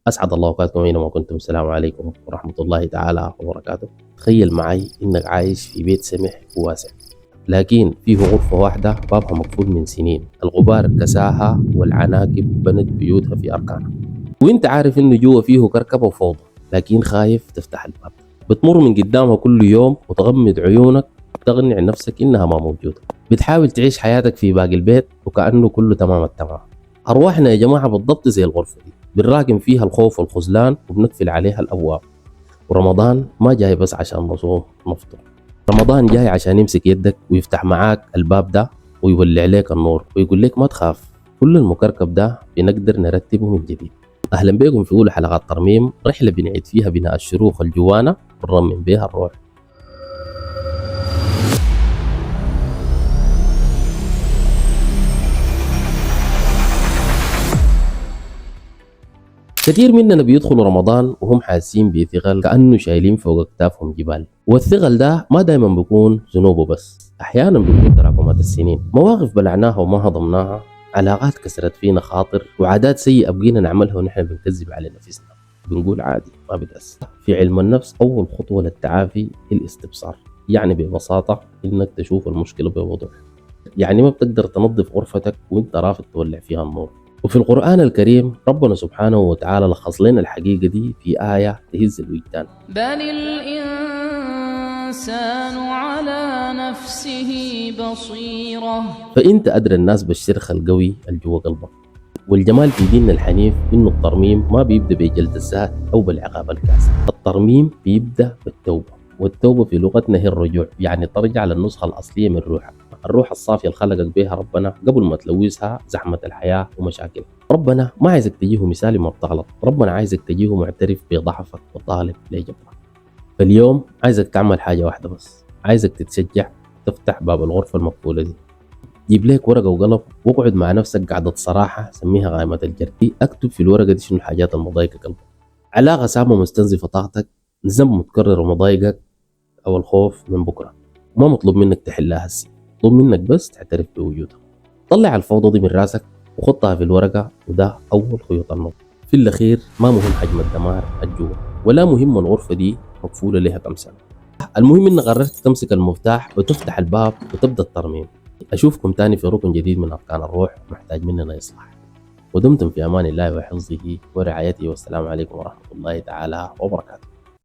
أسعد الله أوقاتكم أينما كنتم. السلام عليكم ورحمة الله تعالى وبركاته. تخيل معي إنك عايش في بيت سمح وواسع، لكن فيه غرفة واحدة بابها مقفول من سنين، الغبار كساها والعناكب بنت بيوتها في أركانها، وإنت عارف إنه جوا فيه كركبة وفوضى، لكن خايف تفتح الباب. بتمر من قدامها كل يوم وتغمض عيونك وتقنع نفسك إنها ما موجودة. بتحاول تعيش حياتك في باقي البيت وكأنه كله تمام التمام. أرواحنا يا جماعة بالضبط زي الغرفة دي، بنراكم فيها الخوف والخذلان وبنقفل عليها الأبواب. ورمضان ما جاي بس عشان نصوم نفطر، رمضان جاي عشان يمسك يدك ويفتح معاك الباب ده ويولع عليك النور ويقول لك ما تخاف، كل المكركب ده بنقدر نرتبه من جديد. أهلا بكم في أولى حلقات ترميم، رحلة بنعيد فيها بناء الشروخ الجوانا ونرمم بيها الروح. كثير مننا بيدخلوا رمضان وهم حاسين بثقل كأنه شايلين فوق أكتافهم جبال، والثقل ده ما دايما بيكون ذنوبه بس، أحيانا بيكون تراكمات السنين، مواقف بلعناها وما هضمناها، علاقات كسرت فينا خاطر، وعادات سيئة بقينا نعملها ونحن بنكذب على نفسنا بنقول عادي ما بتأثر. في علم النفس أول خطوة للتعافي هي الاستبصار، يعني ببساطة إنك تشوف المشكلة بوضوح. يعني ما بتقدر تنظف غرفتك وانت رافض تولع فيها النور. وفي القرآن الكريم ربنا سبحانه وتعالى لخص لنا الحقيقة دي في آية تهز الوجدان: بل الإنسان على نفسه بصيرة. فأنت أدرى الناس بالشرخ القوي الجوا قلبك. والجمال في ديننا الحنيف إنه الترميم ما بيبدأ بجلد الذات أو بالعقاب الكاسر، الترميم بيبدأ بالتوبة، والتوبة في لغتنا هي الرجوع، يعني ترجع للنسخة الأصلية من روحك، الروح الصافية اللي خلقك بها ربنا قبل ما تلوثها زحمة الحياة ومشاكل. ربنا ما عايزك تجيه مثالي ما بتغلط، ربنا عايزك تجيه معترف بضعفك وطالب لجبرك. فاليوم عايزك تعمل حاجة واحدة بس، عايزك تتشجع تفتح باب الغرفة المقفولة دي، جيب لك ورقة وقلم واقعد مع نفسك قعدة صراحة سميها غائمة الجرد. اكتب في الورقة دي شنو الحاجات المضايقة قلبك، علاقة سامة مستنزفة طاقتك، ذنب متكرر ومضايقك، أو الخوف من بكرة. ما مطلوب منك تحلها هسي، مطلوب منك بس تعترف بوجودها. طلع الفوضى دي من راسك وخطها في الورقة، وده أول خيوط النظر. في الأخير ما مهم حجم الدمار الجوا، ولا مهم الغرفة دي مقفولة لها كم سنة، المهم إنك قررت تمسك المفتاح وتفتح الباب وتبدأ الترميم. أشوفكم تاني في ركن جديد من أركان الروح محتاج مننا إصلاح. ودمتم في أمان الله وحفظه ورعايته، والسلام عليكم ورحمة الله تعالى وبركاته.